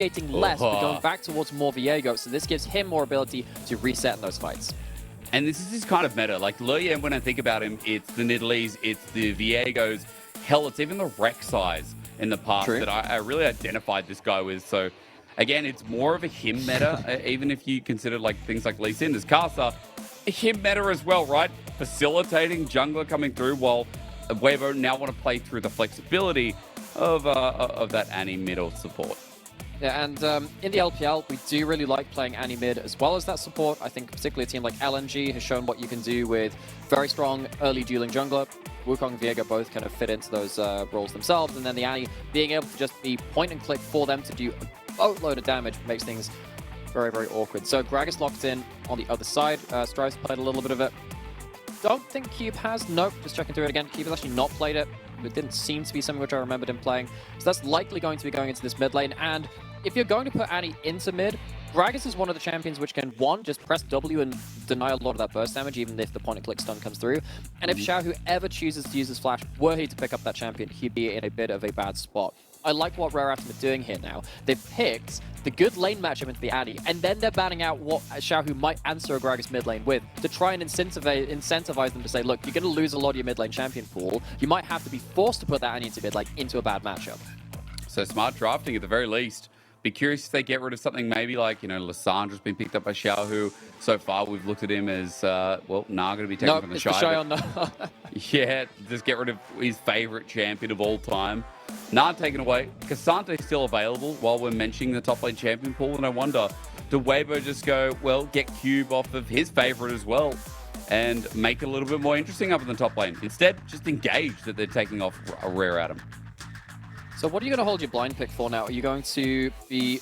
less, but going back towards more Viego, so this gives him more ability to reset in those fights. And this is his kind of meta. Like, Leyan, when I think about him, it's the Nidalees, it's the Viegos. Hell, it's even the Rek'Sais in the past that I really identified this guy with. So, again, it's more of a him meta, even if you consider like things like Lee Sin. There's Karsa, a him meta as well, right? Facilitating jungler coming through, while Weibo now want to play through the flexibility of that Annie middle support. Yeah, and in the LPL, we do really like playing Annie mid as well as that support. I think particularly a team like LNG has shown what you can do with very strong early dueling jungler. Wukong and Viego both kind of fit into those roles themselves, and then the Annie being able to just be point and click for them to do a boatload of damage makes things very, very awkward. So Gragas locked in on the other side. Strive's played a little bit of it. Don't think Cube has. Nope, just checking through it again. Cube has actually not played it. It didn't seem to be something which I remembered him playing. So that's likely going to be going into this mid lane. And if you're going to put Annie into mid, Gragas is one of the champions which can, one, just press W and deny a lot of that burst damage, even if the point-and-click stun comes through. And if Xiaohu ever chooses to use his flash, were he to pick up that champion, he'd be in a bit of a bad spot. I like what Rare Atom are doing here now. They've picked the good lane matchup into the Annie, and then they're banning out what Xiaohu might answer a Gragas mid lane with to try and incentivize them to say, look, you're going to lose a lot of your mid lane champion pool. You might have to be forced to put that Annie into mid lane into a bad matchup. So smart drafting at the very least. Be curious if they get rid of something maybe like, Lissandra's been picked up by Xiaohu. So far, we've looked at him as, well, going to be taken from the Shy. TheShy on no. Yeah, just get rid of his favorite champion of all time. Taken away. Ksante still available while we're mentioning the top lane champion pool. And I wonder, do Weibo just go, well, get Cube off of his favorite as well and make it a little bit more interesting up in the top lane? Instead, just engage that they're taking off a Rare Atom. So what are you going to hold your blind pick for now? Are you going to be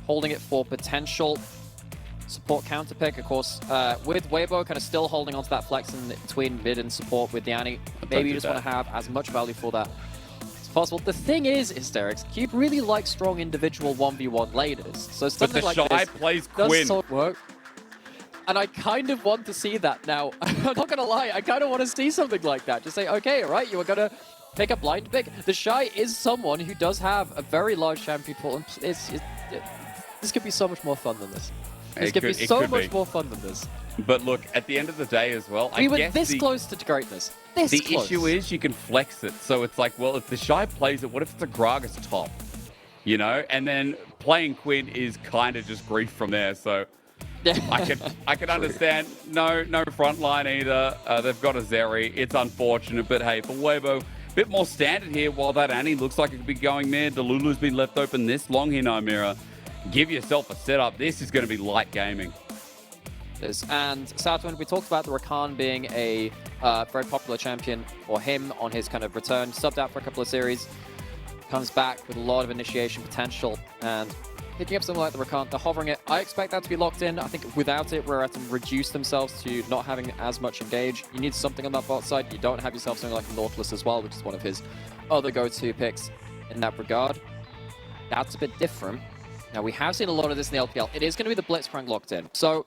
holding it for potential support counter pick? Of course, with Weibo kind of still holding onto that flex in between mid and support with the Annie. Maybe you just want to have as much value for that as possible. The thing is, Hysterics, Cube really likes strong individual 1v1 laners. So something like this plays does sort of work. And I kind of want to see that now. I'm not going to lie, I kind of want to see something like that. Just say, okay, all right, you are going to pick a blind pick. TheShy is someone who does have a very large champion pool, and this could be so much more fun than this. This could be so much more fun than this. But look, at the end of the day as well, we were this close to greatness. The issue is you can flex it. So it's like, well, if TheShy plays it, what if it's a Gragas top? And then playing Quinn is kind of just grief from there. So I can understand. No front line either. They've got a Zeri. It's unfortunate, but hey, for Weibo, bit more standard here. While that Annie looks like it could be going mid, the Lulu's been left open this long here, Nymaera. Give yourself a setup. This is going to be light gaming. And Southwind, we talked about the Rakan being a very popular champion for him on his kind of return. Subbed out for a couple of series. Comes back with a lot of initiation potential. And picking up something like the Rakan, they're hovering it. I expect that to be locked in. I think without it, Rare Atom reduce themselves to not having as much engage. You need something on that bot side. You don't have yourself something like a Nautilus as well, which is one of his other go-to picks in that regard. That's a bit different. Now, we have seen a lot of this in the LPL. It is going to be the Blitzcrank locked in. So,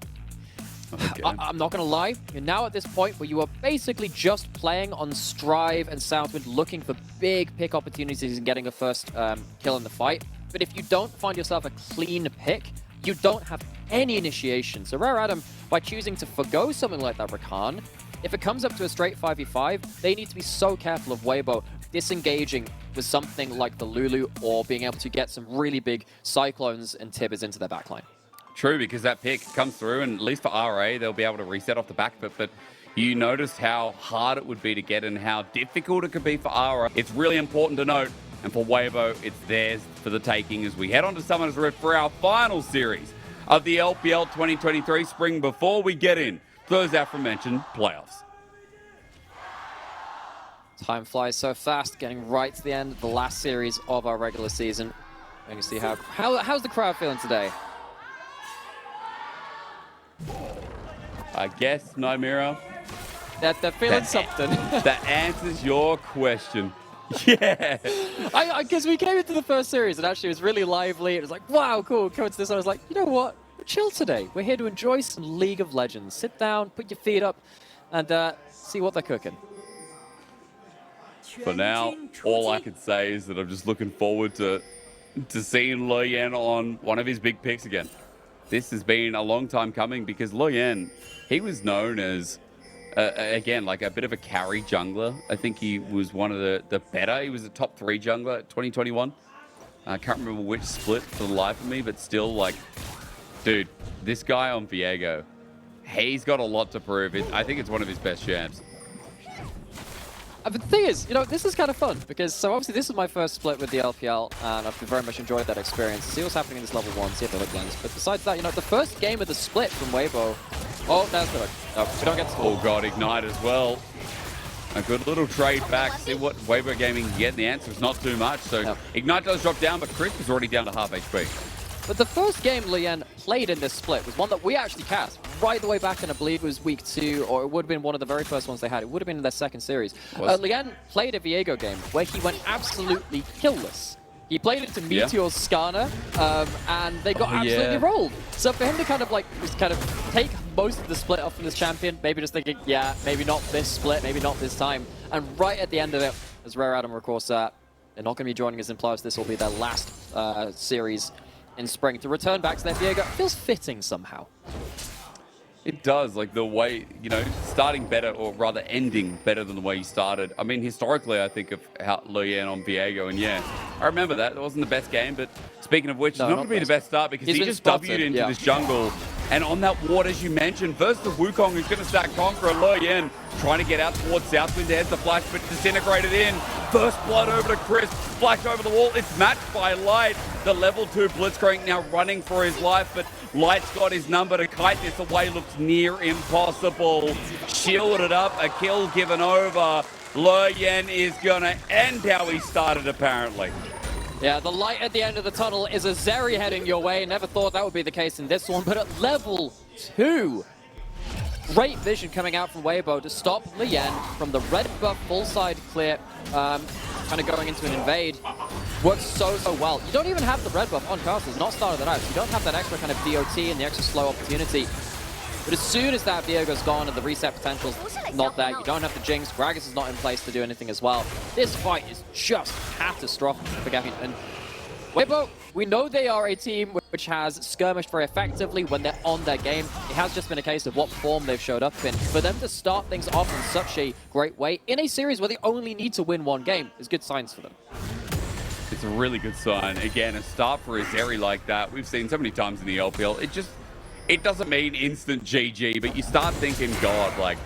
I'm not going to lie. You're now at this point where you are basically just playing on Strive and Southwind, looking for big pick opportunities and getting a first kill in the fight. But if you don't find yourself a clean pick, you don't have any initiation. So Rare Atom, by choosing to forgo something like that Rakan, if it comes up to a straight 5v5, they need to be so careful of Weibo disengaging with something like the Lulu or being able to get some really big Cyclones and Tibbers into their backline. True, because that pick comes through, and at least for RA, they'll be able to reset off the back foot. But you noticed how hard it would be to get and how difficult it could be for RA. It's really important to note. And for Weibo, it's theirs for the taking as we head on to Summoner's Rift for our final series of the LPL 2023 Spring before we get in to those aforementioned playoffs. Time flies so fast, getting right to the end of the last series of our regular season. And you see how's the crowd feeling today? I guess, Nymaera, They're feeling something. That answers your question. Yeah. Because we came into the first series and actually it was really lively. It was like, wow, cool. Coming to this one, I was like, you know what? We're chill today. We're here to enjoy some League of Legends. Sit down, put your feet up, and see what they're cooking. For now, all I can say is that I'm just looking forward to to seeing Leyan on one of his big picks again. This has been a long time coming because Leyan, he was known as, again, like a bit of a carry jungler. I think he was one of the better. He was a top 3 jungler at 2021. I can't remember which split for the life of me, but still, like, dude, this guy on Viego, he's got a lot to prove. I think it's one of his best champs. But the thing is, you know, this is kind of fun because, so obviously this is my first split with the LPL and I've very much enjoyed that experience. See what's happening in this level 1, see if the hook lands. But besides that, you know, the first game of the split from Weibo, oh, there's the hook. No, we don't get the Oh god, Ignite as well. A good little trade back. See what Weibo Gaming can get, and the answer is not too much. So no. Ignite does drop down, but Chris is already down to half HP. But the first game Leyan played in this split was one that we actually cast right the way back in, I believe it was week 2, or it would have been one of the very first ones they had. It would have been in their second series. Leyan played a Viego game where he went absolutely killless. He played it to Meteor's Skarner, and they got absolutely rolled. So for him to kind of like just kind of take most of the split off from this champion, maybe just thinking, yeah, maybe not this split, maybe not this time. And right at the end of it, as Rare Adam, of course, they're not going to be joining us in playoffs. This will be their last series in spring. To return back to their Viego feels fitting somehow. It does, like the way, you know, starting better, or rather ending better than the way you started. I mean, historically, I think of how Leyan on Viego, and yeah, I remember that. It wasn't the best game, but speaking of which, it's not going to be the best start because he just W'd into this jungle. And on that ward, as you mentioned, versus the Wukong, who's going to stack Conqueror, Leyan trying to get out towards Southwind. There's the flash, but disintegrated in. First blood over to Chris, flash over the wall. It's matched by Light. The level 2 Blitzcrank now running for his life, but Light's got his number. To kite this away looks near impossible. Shielded up, a kill given over. Leyan is going to end how he started, apparently. Yeah, the light at the end of the tunnel is a Zeri heading your way. Never thought that would be the case in this one, but at level 2, great vision coming out from Weibo to stop Leyan from the red buff full side clear, kind of going into an invade. Works so well. You don't even have the red buff on Karsa. It's not started out. So you don't have that extra kind of DOT and the extra slow opportunity. But as soon as that Viego's gone and the reset potential's not there, you don't have the Jinx. Gragas is not in place to do anything as well. This fight is just catastrophic for Gavin. And Weibo, we know they are a team which has skirmished very effectively when they're on their game. It has just been a case of what form they've showed up in. For them to start things off in such a great way in a series where they only need to win one game is good signs for them. It's a really good sign. Again, a start for a Zeri like that, we've seen so many times in the LPL. It doesn't mean instant GG, but you start thinking, God, like,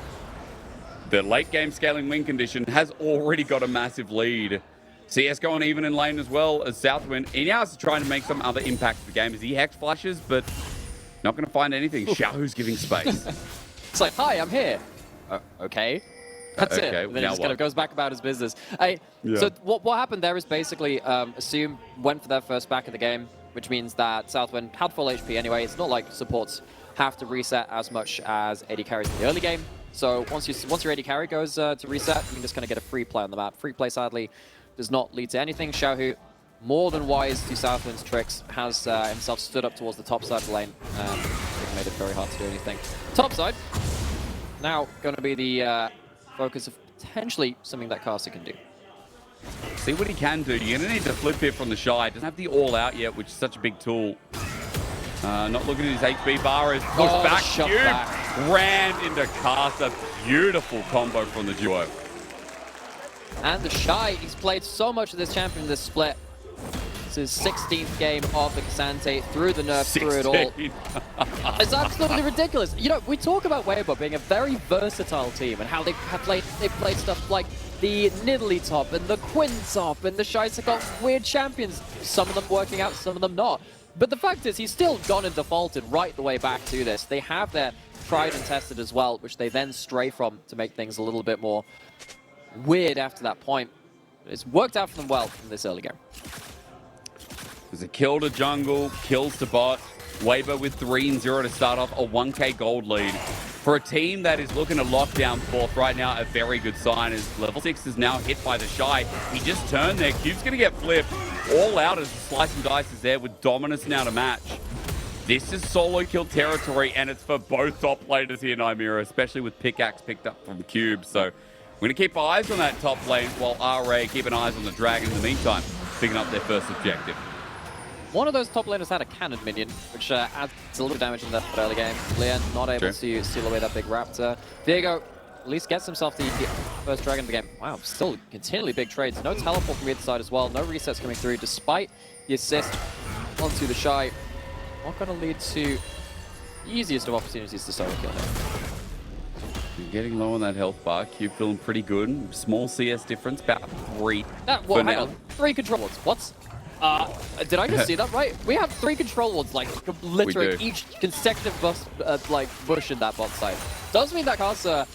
the late game scaling win condition has already got a massive lead. CS going even in lane as well as Southwind. He now is trying to make some other impact to the game as he hex flashes, but not going to find anything. Xiaohu's giving space. It's like, hi, I'm here. Okay. That's it. And then he just kind of goes back about his business. So what happened there is basically Sssum went for their first back of the game, which means that Southwind had full HP anyway. It's not like supports have to reset as much as AD carries in the early game. So once your AD carry goes to reset, you can just kind of get a free play on the map. Free play, sadly, does not lead to anything. Xiaohu, more than wise to Southwind's tricks, has himself stood up towards the top side of the lane. It made it very hard to do anything. Top side, now going to be the focus of potentially something that Karsa can do. See what he can do. You're going to need to flip here from TheShy. Doesn't have the all-out yet, which is such a big tool. Not looking at his HP bar. Is pushed back. Cube rammed into Karsa. Beautiful combo from the duo. And TheShy, he's played so much of this champion in this split. This is his 16th game of the Ksante, through the nerf, through it all. It's absolutely ridiculous. You know, we talk about Weibo being a very versatile team and how they've played stuff like the Nidalee top and the Quinn top, and TheShy's got weird champions. Some of them working out, some of them not. But the fact is, he's still gone and defaulted right the way back to this. They have their tried and tested as well, which they then stray from to make things a little bit more weird after that point. It's worked out for them well in this early game. There's a kill to jungle, kills to bot. Weibo with 3-0 to start off, a 1k gold lead. For a team that is looking to lock down fourth right now, a very good sign is level 6 is now hit by TheShy. He just turned there. Cube's going to get flipped. All out as the slice and dice is there with dominance now to match. This is solo kill territory, and it's for both top players here, Nymaera, especially with pickaxe picked up from Cube. So we're going to keep our eyes on that top lane while RA keeping eyes on the Dragon in the meantime, picking up their first objective. one of those top laners had a cannon minion, which adds a little damage in the early game. Leyan not able to steal away that big raptor. Viego at least gets himself the first dragon of the game. Wow, still continually big trades. No teleport from either side as well. No resets coming through, despite the assist onto TheShy. Not going to lead to the easiest of opportunities to solo kill him. You're getting low on that health bar. Q feeling pretty good. Small CS difference, about 3. Well, hang on. 3 control wards. What? Did I just see that right? We have 3 control wards, like littering each consecutive bush in that bot side. Does mean that Karsa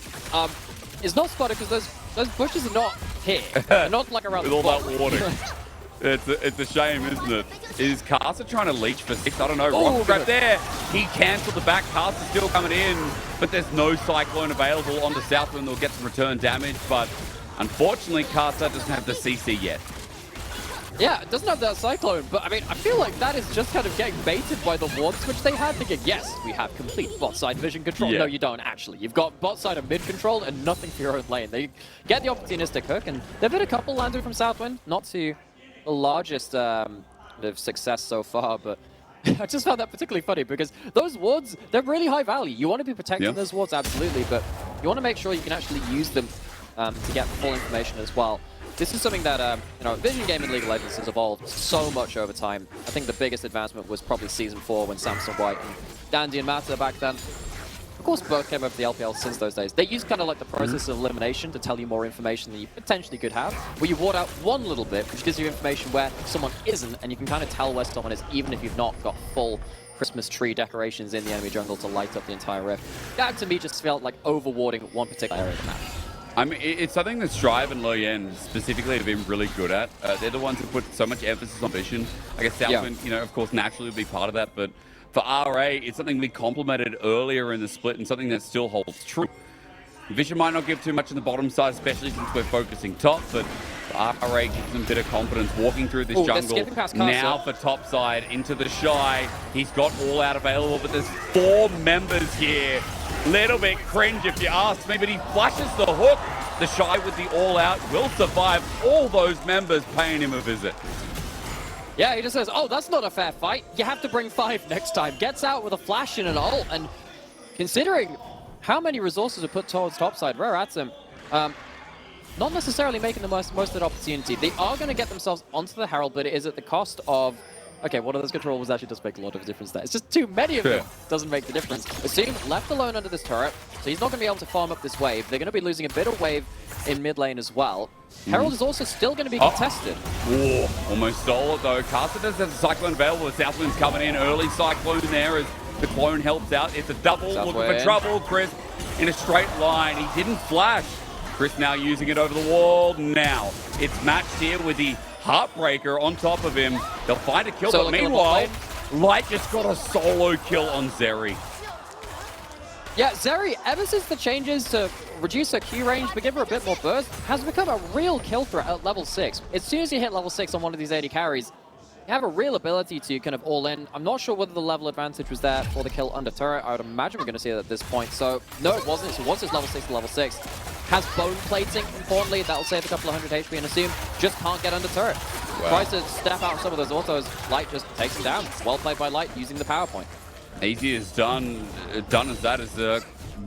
is not spotted because those bushes are not here. They're not like around with the all bot. that warning. It's a shame, isn't it? Is Karsa trying to leech for 6? I don't know. Rock grab there. He cancelled the back. Karsa's still coming in, but there's no Cyclone available on the Southwind. They'll get some return damage, but unfortunately, Karsa doesn't have the CC yet. Yeah, it doesn't have that Cyclone, but I mean, I feel like that is just kind of getting baited by the ward switch they had, thinking, yes, we have complete bot side vision control. Yeah. No, you don't actually. You've got bot side and mid control and nothing for your own lane. They get the opportunistic hook, and they've had a couple landed from Southwind, not to the largest of success so far, but I just found that particularly funny because those wards, they're really high value. You want to be protecting those wards, absolutely, but you want to make sure you can actually use them to get full information as well. This is something that, Vision Game in League of Legends has evolved so much over time. I think the biggest advancement was probably Season 4 when Samson White and Dandy and Mata back then. Of course, both came over to the LPL since those days. They use kind of like the process of elimination to tell you more information than you potentially could have, where you ward out one little bit, which gives you information where someone isn't, and you can kind of tell where someone is, even if you've not got full Christmas tree decorations in the enemy jungle to light up the entire rift. That, to me, just felt like over-warding one particular area of the map. I mean, it's something that Strive and Leyan specifically have been really good at. They're the ones who put so much emphasis on vision. I guess Southwind, of course, naturally would be part of that, but for RA, it's something we complemented earlier in the split and something that still holds true. Vision might not give too much on the bottom side, especially since we're focusing top, but RA gives them a bit of confidence walking through this jungle. Now for top side into TheShy. He's got all out available, but there's 4 members here. Little bit cringe if you ask me, but he flashes the hook. TheShy with the all out will survive. All those members paying him a visit. Yeah, he just says, oh, that's not a fair fight. You have to bring 5 next time. Gets out with a flash and an ult, and considering how many resources are put towards topside, Rare Atom, not necessarily making the most of that opportunity. They are going to get themselves onto the Herald, but it is at the cost of... Okay, one of those controls actually does make a lot of difference there. It's just too many of them doesn't make the difference. Sssum left alone under this turret, so he's not going to be able to farm up this wave. They're going to be losing a bit of wave in mid lane as well. Herald is also still going to be contested. Whoa, almost stole it though. Karsa does have the Cyclone available. The Southwind's coming in. Early Cyclone there as the clone helps out. It's a double, looking for trouble. Chris in a straight line. He didn't flash. Chris now using it over the wall. Now it's matched here with the Heartbreaker on top of him. They'll find a kill, but meanwhile, Light just got a solo kill on Zeri. Yeah, Zeri, ever since the changes to reduce her Q range but give her a bit more burst, has become a real kill threat at level 6. As soon as you hit level 6 on one of these AD carries, you have a real ability to kind of all in. I'm not sure whether the level advantage was there for the kill under turret. I would imagine we're going to see it at this point. So, no, it wasn't. So once it's level 6 to level 6, has bone plating, importantly. That'll save a couple of 100 HP and Sssum just can't get under turret. Wow. Tries to step out some of those autos. Light just takes him down. Well played by Light using the power point. Easy as done as that is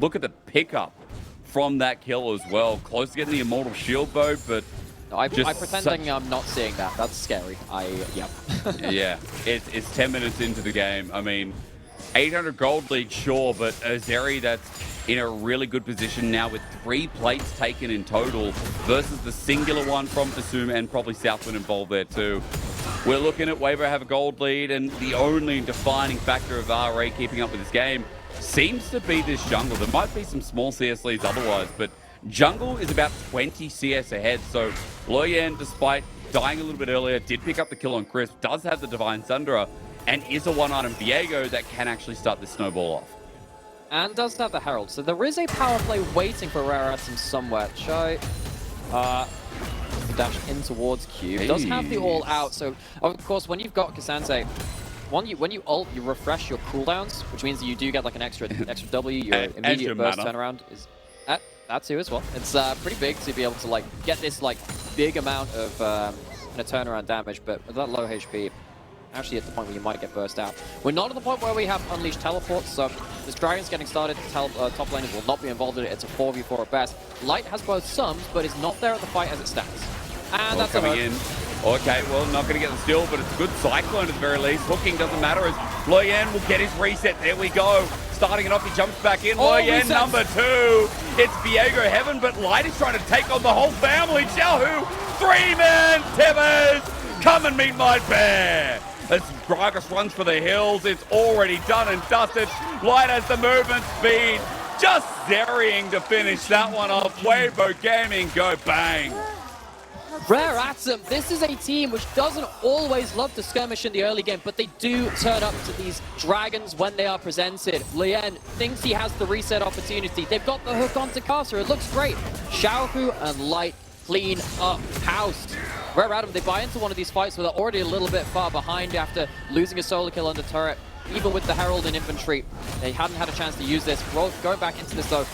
look at the pickup from that kill as well. Close to getting the Immortal Shield bow, but no, I'm pretending I'm not seeing that. That's scary. Yeah, it's 10 minutes into the game. I mean, 800 gold lead, sure, but Zeri that's in a really good position now with 3 plates taken in total versus the singular one from Sssum and probably Southwind involved there too. We're looking at Weibo have a gold lead, and the only defining factor of RA keeping up with this game seems to be this jungle. There might be some small CS leads otherwise, but jungle is about 20 CS ahead, so Leyan, despite dying a little bit earlier, did pick up the kill on Chris, does have the Divine Sundra, and is a one-item Viego that can actually start this snowball off. And does have the Herald, so there is a power play waiting for Rare Atom somewhere. Shy dash in towards Q. Hey. Does have the all out, so of course when you've got Ksante, when you ult, you refresh your cooldowns, which means that you do get like an extra W. Your immediate burst turnaround is that too as well. It's pretty big to be able to like get this like big amount of turnaround damage, but with that low HP, actually at the point where you might get burst out. We're not at the point where we have unleashed teleports, so this Dragon's getting started. Top laners will not be involved in it. It's a 4v4 at best. Light has both Sums, but is not there at the fight as it stands. And that's coming in. Okay, well, not going to get the steal, but it's a good Cyclone at the very least. Hooking doesn't matter as Leyan will get his reset. There we go. Starting it off, he jumps back in. Leyan, number 2. It's Viego Heaven, but Light is trying to take on the whole family. Xiaohu, 3-man Tibbers, come and meet my bear. As Gragas runs for the hills, it's already done and dusted. Light has the movement speed. Just Zeriing to finish that one off. Weibo Gaming go bang. Rare Atom, this is a team which doesn't always love to skirmish in the early game, but they do turn up to these dragons when they are presented. Leyan thinks he has the reset opportunity. They've got the hook onto Karsa, it looks great. Xiaohu and Light clean up house. Rare Atom, they buy into one of these fights where they're already a little bit far behind after losing a solo kill under turret. Even with the Herald in infantry, they hadn't had a chance to use this. Going back into this though,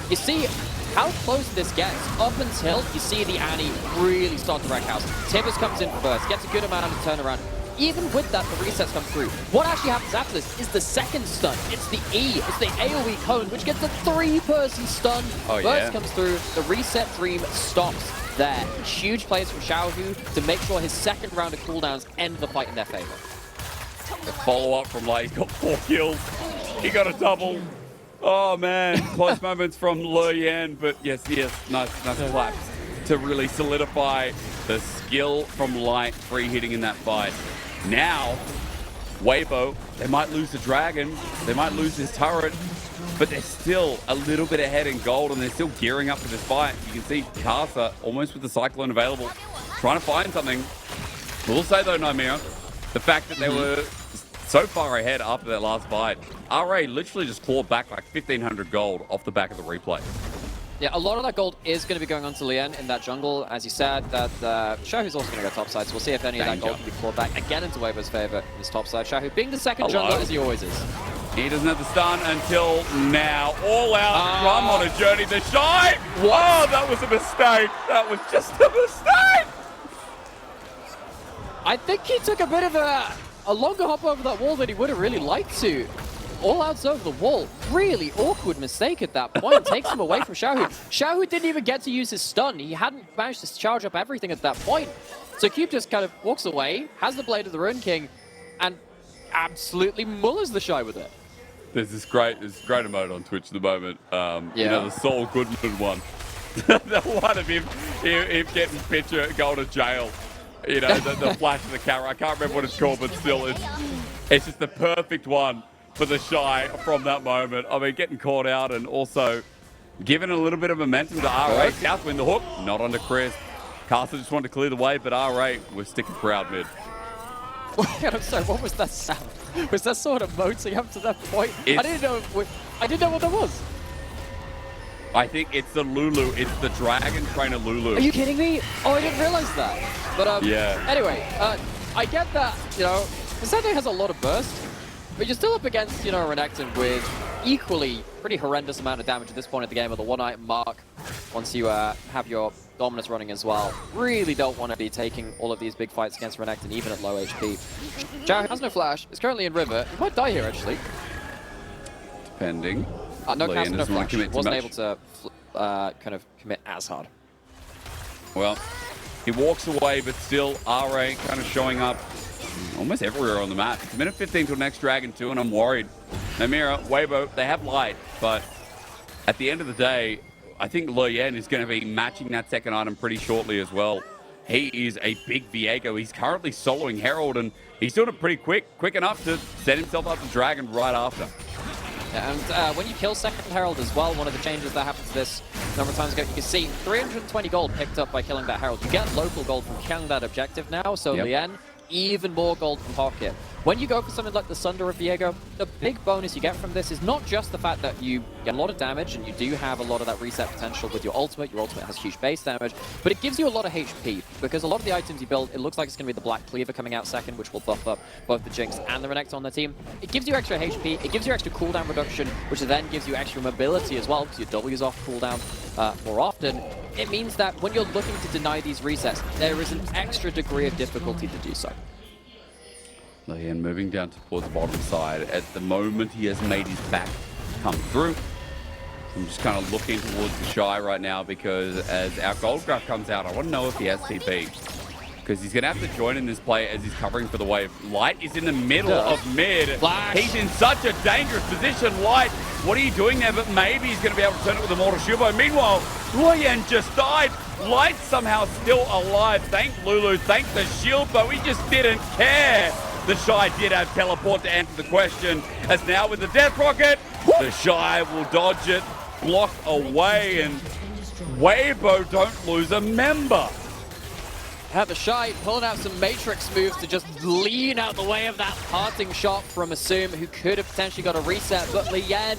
you see how close this gets up until you see the Annie really start to wreck house. Tibbers comes in first, gets a good amount of turnaround. Even with that, the resets come through. What actually happens after this is the second stun. It's the E, it's the AoE cone, which gets a 3-person stun. Burst comes through, the reset dream stops there. Huge plays from Xiaohu to make sure his second round of cooldowns end the fight in their favor. The follow-up from Light, he's got 4 kills. He got a double. Oh man, close moments from Leyan, but yes, nice claps to really solidify the skill from Light free hitting in that fight. Now, Weibo, they might lose the Dragon, they might lose this turret, but they're still a little bit ahead in gold and they're still gearing up for this fight. You can see Karsa almost with the Cyclone available, trying to find something. We'll say though, Nymaera, the fact that they were so far ahead after that last fight, RA literally just clawed back like 1,500 gold off the back of the replay. Yeah, a lot of that gold is going to be going on to Leyan in that jungle. As you said, that Xiaohu's also going to go topside, so we'll see if any of that gold can be clawed back again into Weibo's favor in his topside. Xiaohu being the second jungler as he always is. He doesn't have the stun until now. All out run on a journey. TheShy! What? Oh, that was a mistake. That was just a mistake. I think he took a bit of a longer hop over that wall than he would have really liked to. All outs over the wall. Really awkward mistake at that point. Takes him away from Xiaohu. Xiaohu didn't even get to use his stun. He hadn't managed to charge up everything at that point. So Cube just kind of walks away, has the Blade of the Rune King, and absolutely mullers TheShy with it. There's this great emote on Twitch at the moment. You know, the Saul Goodman one. The one of him getting picture, going to jail. You know, the flash of the camera. I can't remember what it's called, but still, it's just the perfect one for TheShy from that moment. I mean, getting caught out and also giving a little bit of momentum to RA. Southwind the hook, not onto Chris. Karsa just wanted to clear the way, but RA was sticking proud mid. I'm sorry, what was that sound? Was that sort of moting up to that point? I didn't know what that was. I think it's the Lulu. It's the Dragon Trainer Lulu. Are you kidding me? Oh, I didn't realize that. But yeah. Anyway, I get that, you know, Ksante has a lot of burst, but you're still up against, you know, Renekton with equally pretty horrendous amount of damage at this point of the game, at the 1-item mark, once you have your Dominus running as well. Really don't want to be taking all of these big fights against Renekton, even at low HP. Xiaohu has no flash, is currently in River. He might die here, actually. Depending. No cast, no flash. Wasn't able to kind of commit as hard. Well, he walks away, but still RA kind of showing up almost everywhere on the map. It's a minute 15 till next Dragon 2, and I'm worried. Nymaera, Weibo, they have light, but at the end of the day, I think Leyan is going to be matching that second item pretty shortly as well. He is a big Viego. He's currently soloing Herald, and he's doing it pretty quick enough to set himself up to Dragon right after. And when you kill second Herald as well, one of the changes that happened to this a number of times ago, you can see 320 gold picked up by killing that Herald. You get local gold from killing that objective now, so Leyan, even more gold from pocket. When you go for something like the Sunder of Viego, the big bonus you get from this is not just the fact that you get a lot of damage and you do have a lot of that reset potential with your ultimate. Your ultimate has huge base damage, but it gives you a lot of HP because a lot of the items you build, it looks like it's going to be the Black Cleaver coming out second, which will buff up both the Jinx and the Renekton on the team. It gives you extra HP, it gives you extra cooldown reduction, which then gives you extra mobility as well because your W is off cooldown more often. It means that when you're looking to deny these resets, there is an extra degree of difficulty to do so. Leyan moving down towards the bottom side. At the moment, he has made his back come through. I'm just kind of looking towards TheShy right now because as our gold graph comes out, I want to know if he has TP. Because he's going to have to join in this play as he's covering for the wave. Light is in the middle of mid. Flash. He's in such a dangerous position. Light, what are you doing there? But maybe he's going to be able to turn it with a Mortal Shield. Meanwhile, Leyan just died. Light somehow still alive. Thank Lulu, thank the shield, but we just didn't care. TheShy did have teleport to answer the question. As now with the Death Rocket, TheShy will dodge it, block away, and Weibo don't lose a member. Yeah, TheShy pulling out some Matrix moves to just lean out the way of that parting shot from Sssum, who could have potentially got a reset, but Leyan,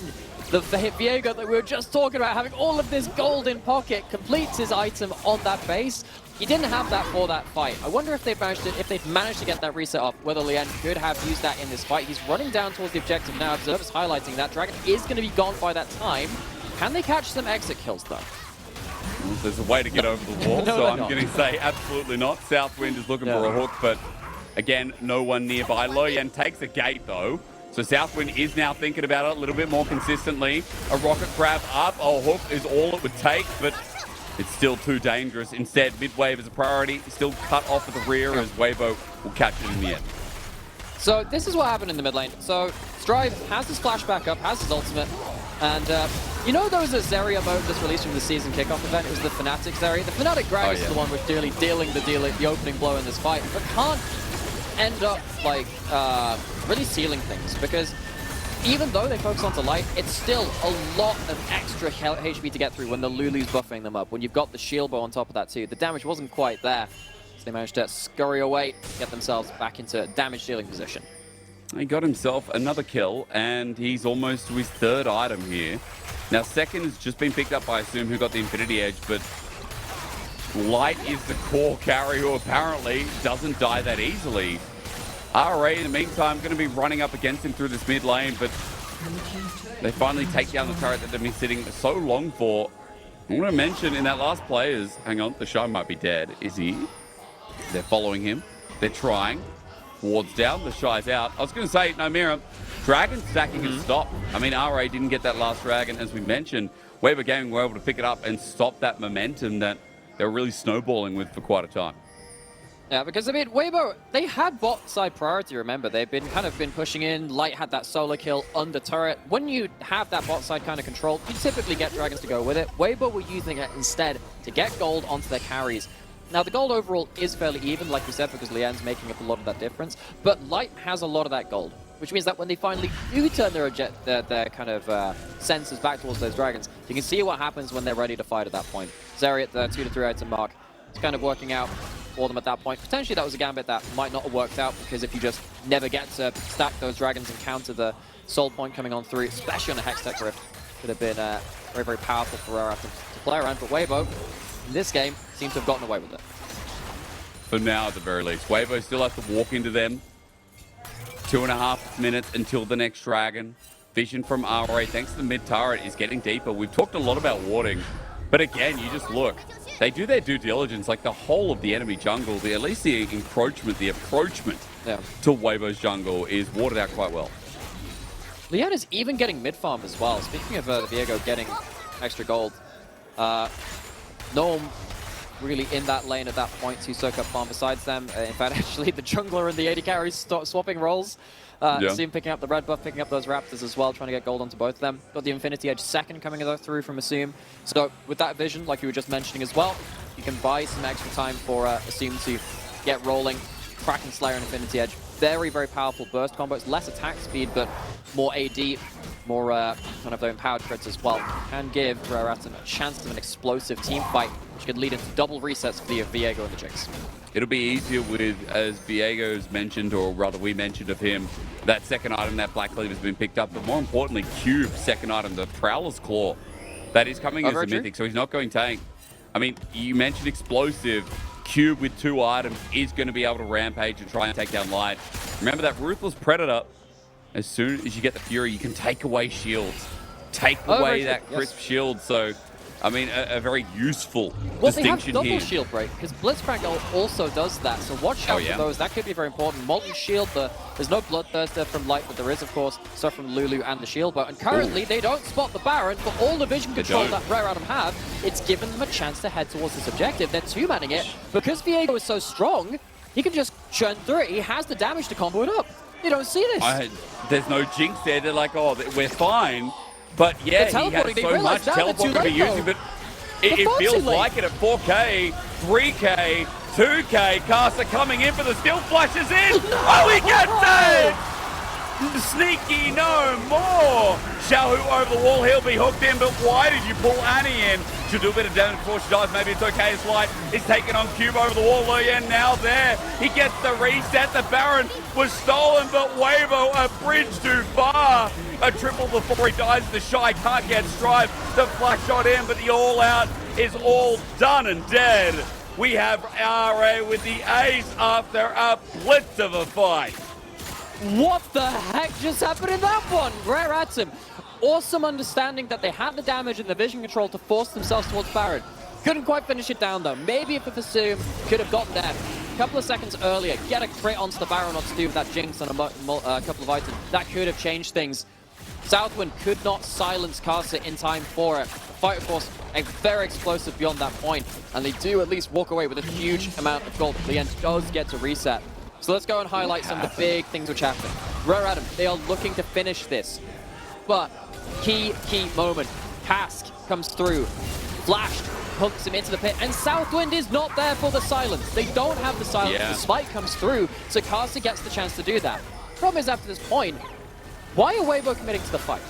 the Viego that we were just talking about, having all of this gold in pocket, completes his item on that base. He didn't have that for that fight. I wonder if they've managed to get that reset off, whether Leyan could have used that in this fight. He's running down towards the objective now. Observer's highlighting that. Dragon is going to be gone by that time. Can they catch some exit kills, though? There's a way to get over the wall, No, so I'm not. going to say absolutely not. Southwind is looking for a hook, but again, no one nearby. Leyan takes a gate, though. So Southwind is now thinking about it a little bit more consistently. A rocket grab up, a hook is all it would take, but it's still too dangerous. Instead, mid-wave is a priority. Still cut off at the rear as Weibo will catch it in the end. So this is what happened in the mid lane. So Strive has his flash back up, has his ultimate, and you know there was a Zeri emote just released from the season kickoff event? It was the Fnatic Zeri. The Fnatic Gragas is the one which really dealing the opening blow in this fight, but can't end up like really sealing things, because even though they focus onto light, it's still a lot of extra HP to get through when the Lulu's buffing them up. When you've got the shield bow on top of that too, the damage wasn't quite there. So they managed to scurry away, get themselves back into damage dealing position. He got himself another kill, and he's almost to his third item here. Now, second has just been picked up by Sssum, who got the Infinity Edge, but Light is the core carry who apparently doesn't die that easily. RA, in the meantime, going to be running up against him through this mid lane, but they finally take down the turret that they've been sitting so long for. I want to mention in that last play is, hang on, TheShy might be dead. Is he? They're following him. They're trying. Ward's down, TheShy's out. I was going to say, Nymaera, dragon stacking has stopped. I mean, RA didn't get that last dragon, as we mentioned. Weibo Gaming were able to pick it up and stop that momentum that they were really snowballing with for quite a time. Yeah, because I mean, Weibo, they had bot side priority, remember. They've been pushing in. Light had that solo kill under turret. When you have that bot side kind of control, you typically get dragons to go with it. Weibo were using it instead to get gold onto their carries. Now, the gold overall is fairly even, like we said, because Leyan's making up a lot of that difference. But Light has a lot of that gold, which means that when they finally do turn their kind of sensors back towards those dragons, you can see what happens when they're ready to fight at that point. Zeri at the 2 to 3 item mark. It's kind of working out for them at that point. Potentially that was a gambit that might not have worked out, because if you just never get to stack those dragons and counter the soul point coming on through, especially on the Hextech Rift, could have been very, very powerful for Rara to play around. But Weibo, in this game, seems to have gotten away with it. For now, at the very least. Weibo still has to walk into them. 2.5 minutes until the next dragon. Vision from RA, thanks to the mid turret, is getting deeper. We've talked a lot about warding, but again, you just look. They do their due diligence, like the whole of the enemy jungle, at least the encroachment, the approachment to Weibo's jungle is warded out quite well. Leyan is even getting mid farm as well. Speaking of Viego getting extra gold, Gnome really in that lane at that point to soak up farm besides them. In fact, actually, the jungler and the AD carries start swapping roles. See him picking up the red buff, picking up those raptors as well, trying to get gold onto both of them. Got the Infinity Edge second coming through from Sssum. So with that vision, like you were just mentioning as well, you can buy some extra time for Sssum to get rolling. Kraken Slayer and Infinity Edge. Very, very powerful burst combos. Less attack speed, but more AD, more kind of the empowered crits as well. Can give Renekton a chance of an explosive team fight, which could lead into double resets for the Viego and the Jinx. It'll be easier with, as Viego's mentioned, or rather we mentioned of him, that second item, that Black Cleaver has been picked up, but more importantly, Cube's second item, the Prowler's Claw, that is coming as a mythic, so he's not going tank. I mean, you mentioned explosive. Cube with 2 items is going to be able to rampage and try and take down Light. Remember that Ruthless Predator, as soon as you get the Fury, you can take away shields. Take away that crisp shield, so I mean, a very useful Well, they have distinction double here. shield break, because Blitzcrank also does that, so watch out for those. That could be very important. Molten shield, there's no Bloodthirster from Light, but there is, of course, stuff from Lulu and the shield bow. And currently, they don't spot the Baron, but all the vision control that Rare Atom have, it's given them a chance to head towards this objective. They're two-manning it. Because Viego is so strong, he can just churn through it. He has the damage to combo it up. You don't see this. There's no Jinx there. They're like, oh, we're fine. But yeah, he has so much teleport to be using, but it feels like it at 4K, 3K, 2K. Karsa coming in for the steal, flashes in. Oh, he gets it! Sneaky no more. Xiaohu over the wall, he'll be hooked in, but why did you pull Annie in? She'll do a bit of damage before she dies. Maybe it's okay as Light is taken on Cube over the wall. Leyan now there. He gets the reset. The Baron was stolen, but Weibo a bridge too far. A triple before he dies. TheShy can't get Strive. The flash shot in, but the all out is all done and dead. We have RA with the ace after a blitz of a fight. What the heck just happened in that one? Rare Atom. Awesome understanding that they had the damage and the vision control to force themselves towards Baron. Couldn't quite finish it down though. Maybe if the Sssum could have gotten there a couple of seconds earlier, get a crit onto the Baron or to do with that Jinx and a couple of items, that could have changed things. Southwind could not silence Karsa in time for it. The fight, of course, very explosive beyond that point, and they do at least walk away with a huge amount of gold. The end does get to reset. So let's go and highlight some of the big things which happen. Rare Atom, they are looking to finish this. But key moment. Cask comes through, flashed, hooks him into the pit, and Southwind is not there for the silence. They don't have the silence. The spike comes through, so Karsa gets the chance to do that. Problem is, after this point, why are Weibo committing to the fight?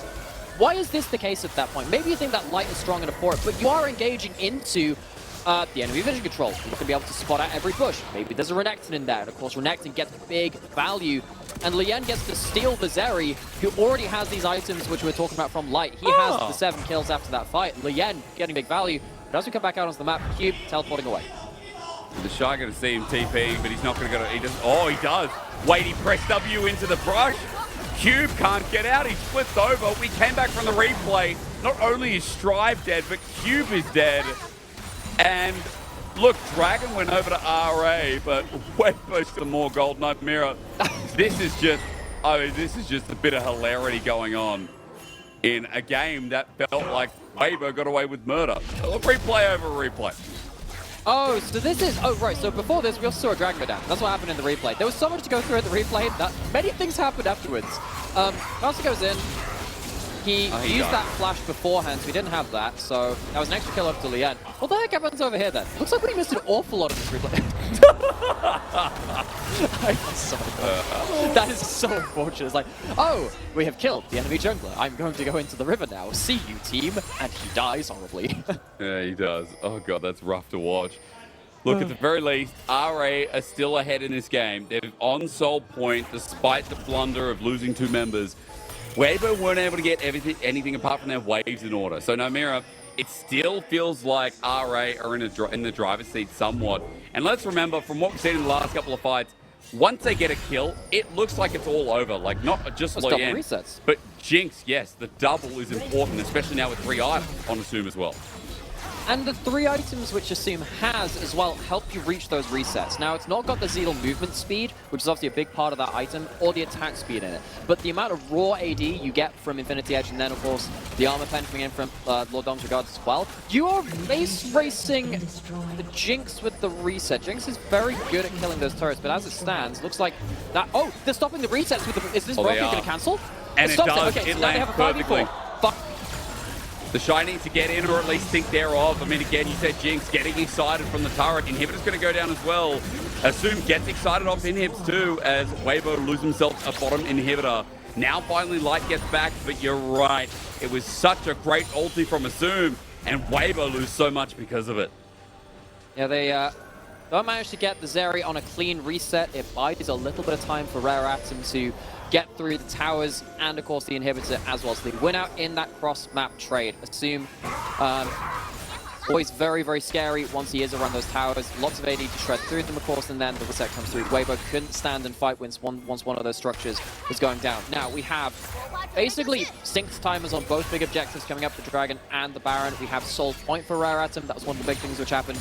Why is this the case at that point? Maybe you think that Light is strong enough for it, but you are engaging into the enemy vision control. You're going to be able to spot out every bush. Maybe there's a Renekton in there. And of course, Renekton gets big value. And Leyan gets to steal the Zeri, who already has these items which we were talking about from Light. He has the 7 kills after that fight. Leyan getting big value. But as we come back out onto the map, Cube teleporting away. TheShy going to see him TPing, but he's not going to go to... He does. Wait, he pressed W into the brush. Cube can't get out. He flipped over. We came back from the replay. Not only is Strive dead, but Cube is dead. And look, Dragon went over to RA, but Weibo's got more gold. Nymaera. This is just a bit of hilarity going on in a game that felt like Weibo got away with murder. A replay over replay. Oh, so this is... Oh, right. So before this, we also saw a Dragon go down. That's what happened in the replay. There was so much to go through in the replay that many things happened afterwards. Karsa goes in. He used that flash beforehand, so he didn't have that. So that was an extra kill over to Leyan. What the heck happens over here then? Looks like we missed an awful lot of this replay. That is so unfortunate. It's like, oh, we have killed the enemy jungler. I'm going to go into the river now. See you, team. And he dies horribly. Yeah, he does. Oh, God, that's rough to watch. Look, at the very least, RA are still ahead in this game. They're on soul point, despite the blunder of losing 2 members. Weibo weren't able to get anything apart from their waves in order. So Nymaera, it still feels like RA are in the driver's seat somewhat. And let's remember, from what we've seen in the last couple of fights, once they get a kill, it looks like it's all over. Like, not just Leyan, but Jinx, yes, the double is important, especially now with 3 items on Sssum as well. And the 3 items which Sssum has as well help you reach those resets. Now, it's not got the Zeal movement speed, which is obviously a big part of that item, or the attack speed in it. But the amount of raw AD you get from Infinity Edge, and then, of course, the armor pen coming in from Lord Dom's Regards as well. You are base racing the Jinx with the reset. Jinx is very good at killing those turrets, but as it stands, looks like that... Oh, they're stopping the resets with the... Is this rocket going to cancel? And it does. Okay, it so now they have a 5v4. Fuck. TheShy needs to get in, or at least think thereof. I mean, again, you said Jinx getting excited from the turret. Inhibitor's going to go down as well. Sssum gets excited off inhibs too, as Weibo loses himself a bottom inhibitor. Now finally Light gets back, but you're right. It was such a great ulti from Sssum, and Weibo lose so much because of it. Yeah, they don't manage to get the Zeri on a clean reset. It buys a little bit of time for Rare Atom to get through the towers and, of course, the inhibitor as well. So they win out in that cross-map trade. Sssum Always very, very scary once he is around those towers. Lots of AD to shred through them, of course, and then the reset comes through. Weibo couldn't stand and fight once one of those structures was going down. Now, we have basically synced timers on both big objectives coming up, the Dragon and the Baron. We have Soul Point for Rare Atom. That was one of the big things which happened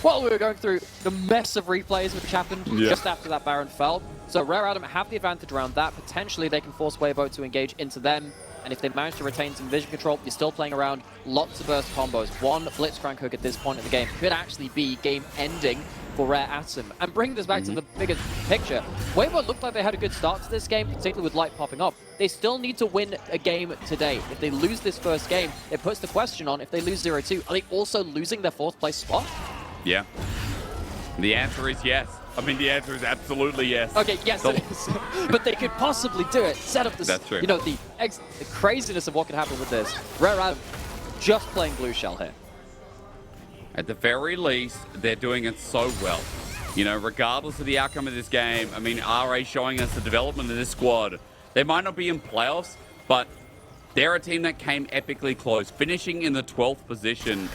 while we were going through the mess of replays which happened just after that Baron fell. So Rare Atom have the advantage around that. Potentially, they can force Weibo to engage into them. And if they manage to retain some vision control, you're still playing around lots of burst combos. One Blitzcrank hook at this point in the game could actually be game-ending for Rare Atom. And bring this back to the bigger picture. Weibo looked like they had a good start to this game, particularly with Light popping up. They still need to win a game today. If they lose this first game, it puts the question on, if they lose 0-2, are they also losing their 4th place spot? Yeah. The answer is yes. I mean, the answer is absolutely yes. Okay, yes, it is. But they could possibly do it. Set up this, That's true. You know, the craziness of what could happen with this. Rare Atom just playing blue shell here. At the very least, they're doing it so well. You know, regardless of the outcome of this game, I mean, RA showing us the development of this squad. They might not be in playoffs, but they're a team that came epically close, finishing in the 12th position.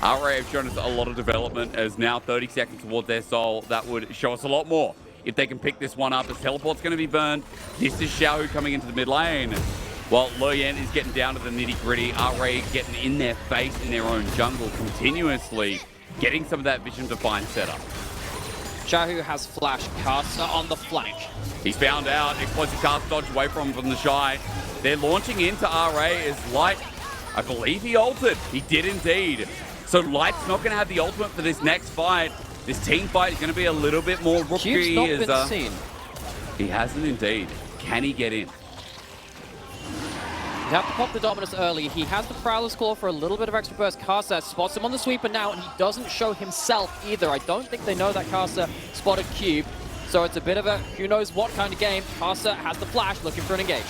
RA have shown us a lot of development as now 30 seconds towards their soul. That would show us a lot more if they can pick this one up as teleport's going to be burned. This is Xiaohu coming into the mid lane. While Leyan is getting down to the nitty gritty, RA getting in their face in their own jungle continuously, getting some of that vision defined setup. Xiaohu has flash. Karsa on the flank. He's found out. Explosive cast dodge away from TheShy. They're launching into RA as Light, I believe he ulted. He did indeed. So Light's not going to have the ultimate for this next fight. This team fight is going to be a little bit more rookie. Cube's not been seen. He hasn't indeed. Can he get in? You have to pop the Dominus early. He has the Prowler's Claw for a little bit of extra burst. Karsa spots him on the sweeper now, and he doesn't show himself either. I don't think they know that Karsa spotted Cube. So it's a bit of a who knows what kind of game. Karsa has the flash, looking for an engage.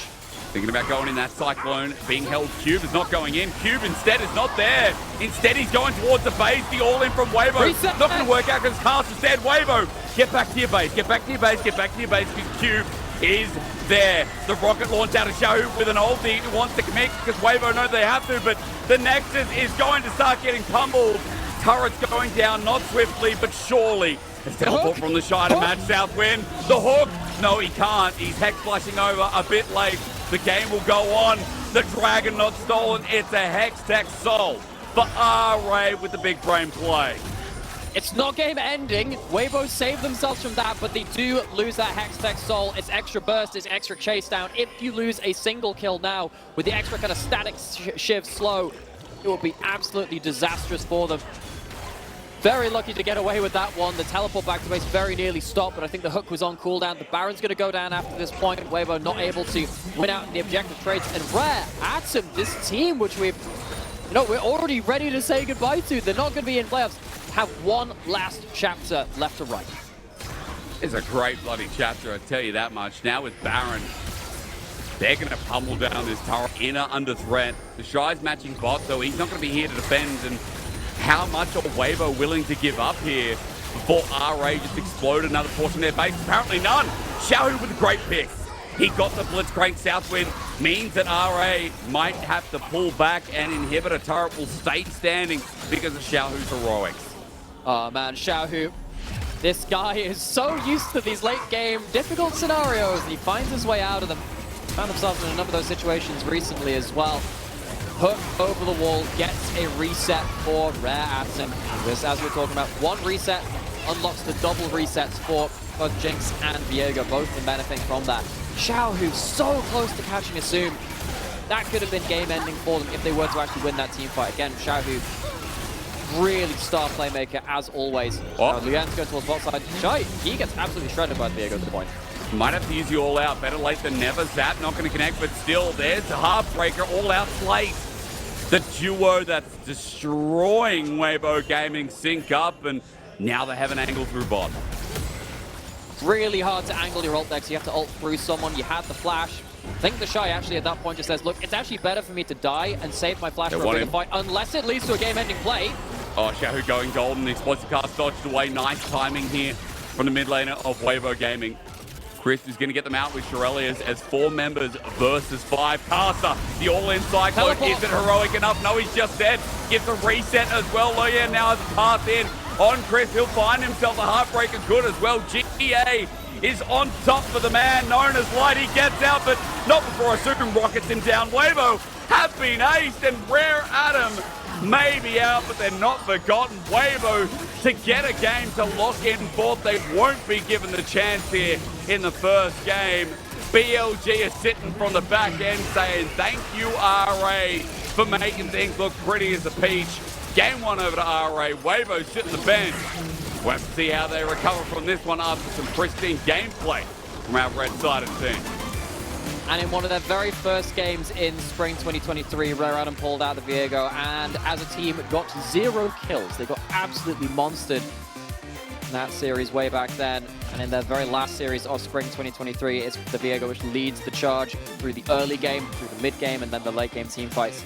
Thinking about going in that Cyclone, being held. Cube is not going in. Cube instead is not there. Instead, he's going towards the base. The all-in from Weibo. Reset not going to work out because Karsa's dead. Weibo, get back to your base. Get back to your base. Get back to your base. Cube is there. The rocket launch out of Xiaohu with an ulti. He wants to commit because Weibo know they have to, but the Nexus is going to start getting pummeled. Turret's going down, not swiftly, but surely. It's teleport from TheShy to match Southwind. The hook. No, he can't. He's hex flashing over a bit late. The game will go on. The Dragon not stolen. It's a hex tech soul for RA with the big frame play. It's not game ending. Weibo saved themselves from that, but they do lose that Hextech Soul. It's extra burst, it's extra chase down. If you lose a single kill now with the extra kind of static shiv slow, it will be absolutely disastrous for them. Very lucky to get away with that one. The teleport back to base very nearly stopped, but I think the hook was on cooldown. The Baron's going to go down after this point. Weibo not able to win out in the objective trades. And Rare Atom, this team, which we're already ready to say goodbye to. They're not going to be in playoffs. Have one last chapter left to write. It's a great bloody chapter, I tell you that much. Now with Baron, they're going to pummel down this tower. Inner under threat. TheShy's matching bot, so he's not going to be here to defend. And how much are Weibo willing to give up here before RA just explode another portion of their base? Apparently none. Xiaohu with a great pick. He got the Blitzcrank Southwind, means that RA might have to pull back and Inhibitor turret will stay standing because of Xiaohu's heroics. Oh man, Xiaohu. This guy is so used to these late game difficult scenarios. He finds his way out of them. Found himself in a number of those situations recently as well. Hook over the wall, gets a reset for Rare Atom. This, as we're talking about, one reset unlocks the double resets for both Jinx and Viego, both of them benefiting from that. Xiaohu so close to catching Sssum. That could have been game-ending for them if they were to actually win that team fight. Again, Xiaohu, really star playmaker as always. Leyan's going towards bot side. TheShy, he gets absolutely shredded by Viego to the point. Might have to use you all out. Better late than never. Zap not going to connect, but still, there's the Heartbreaker all out slate. The duo that's destroying Weibo Gaming sync up, and now they have an angle through bot. Really hard to angle your ult decks. You have to ult through someone. You had the flash. I think TheShy actually at that point just says, look, it's actually better for me to die and save my flash for a bigger fight, unless it leads to a game-ending play. Oh, Xiaohu going golden. The explosive cast dodged away. Nice timing here from the mid laner of Weibo Gaming. Chris is going to get them out with Shirelius as 4 members versus 5. Karsa, the all-in cyclone. Is it heroic enough? No, he's just dead. Gets a reset as well. Leyan now has a path in on Chris. He'll find himself a heartbreaker good as well. GA is on top for the man known as Light. He gets out, but not before Sssum rockets him down. Weibo have been aced, and Rare Adam may be out, but they're not forgotten. Weibo to get a game to lock in fourth. They won't be given the chance here in the first game. BLG is sitting from the back end saying, thank you, RA, for making things look pretty as a peach. Game 1 over to RA. Weibo sitting the bench. We'll have to see how they recover from this one after some pristine gameplay from our red-sided team. And in one of their very first games in spring 2023, Rare Adam pulled out the Viego, and as a team got 0 kills. They got absolutely monstered in that series way back then. And in their very last series of spring 2023, it's the Viego which leads the charge through the early game, through the mid game, and then the late game team fights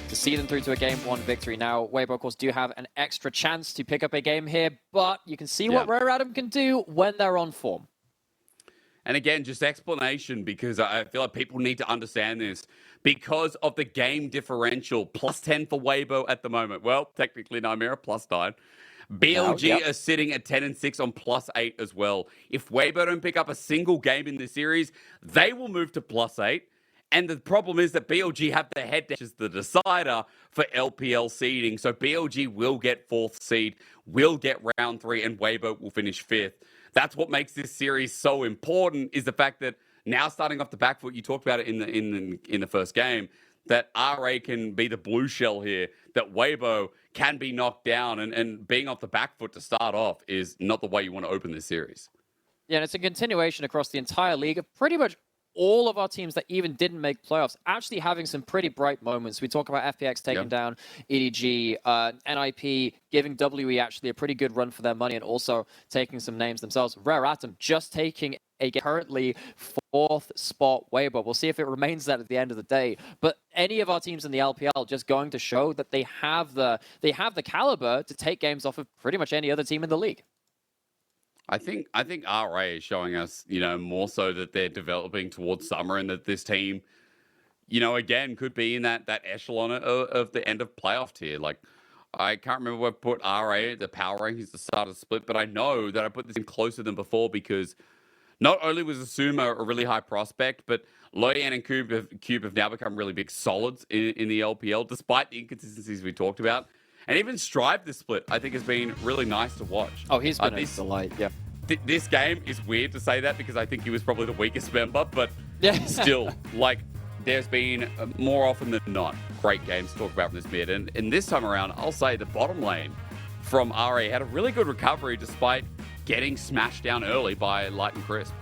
to see them through to a Game 1 victory. Now, Weibo, of course, do have an extra chance to pick up a game here, but you can see what Rare Adam can do when they're on form. And again, just explanation, because I feel like people need to understand this. Because of the game differential, +10 for Weibo at the moment. Well, technically Nymaera +9. BLG are sitting at 10 and 6 on +8 as well. If Weibo don't pick up a single game in this series, they will move to +8. And the problem is that BLG have the head-to-head as the decider for LPL seeding. So BLG will get 4th seed, will get round 3, and Weibo will finish 5th. That's what makes this series so important, is the fact that now starting off the back foot, you talked about it in the first game, that RA can be the blue shell here, that Weibo can be knocked down, and being off the back foot to start off is not the way you want to open this series. Yeah, and it's a continuation across the entire league of pretty much all of our teams that even didn't make playoffs actually having some pretty bright moments. We talk about FPX taking down EDG, NIP giving WE actually a pretty good run for their money, and also taking some names themselves. Rare Atom just taking a currently 4th spot Weibo. We'll see if it remains that at the end of the day. But any of our teams in the LPL just going to show that they have the caliber to take games off of pretty much any other team in the league. I think RA is showing us, more so that they're developing towards summer, and that this team, again, could be in that echelon of the end of playoff tier. Like, I can't remember where I put RA, the power rankings, the start of the split, but I know that I put this in closer than before, because not only was Sssum a really high prospect, but Leyan and Cube have now become really big solids in the LPL, despite the inconsistencies we talked about. And even Strive this split, I think, has been really nice to watch. Oh, he's been a delight, yeah. This game is weird to say that, because I think he was probably the weakest member, but still, there's been more often than not great games to talk about from this mid. And this time around, I'll say the bottom lane from RA had a really good recovery despite getting smashed down early by Light and Crisp.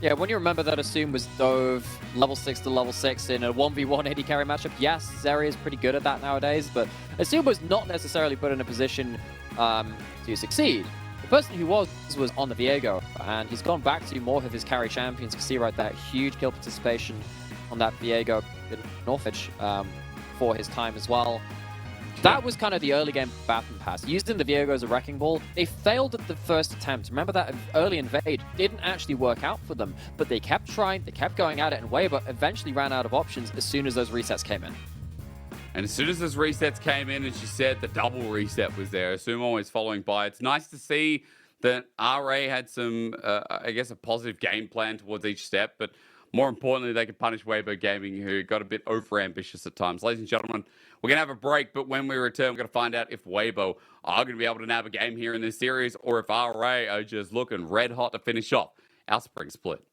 Yeah, when you remember that Sssum was dove level 6 to level 6 in a 1v1 AD carry matchup, yes, Zeri is pretty good at that nowadays, but Sssum was not necessarily put in a position to succeed. The person who was on the Viego, and he's gone back to more of his carry champions. You can see right there, huge kill participation on that Viego in Northwich for his time as well. That was kind of the early game baton pass. Using the Viego as a wrecking ball. They failed at the first attempt. Remember that early invade didn't actually work out for them, but they kept trying, they kept going at it, and Weibo eventually ran out of options as soon as those resets came in. And as soon as those resets came in, as you said, the double reset was there. Sssum always following by. It's nice to see that RA had some, I guess, a positive game plan towards each step, but more importantly, they could punish Weibo Gaming, who got a bit over-ambitious at times. Ladies and gentlemen, we're going to have a break, but when we return, we're going to find out if Weibo are going to be able to nab a game here in this series, or if RA are just looking red hot to finish off our spring split.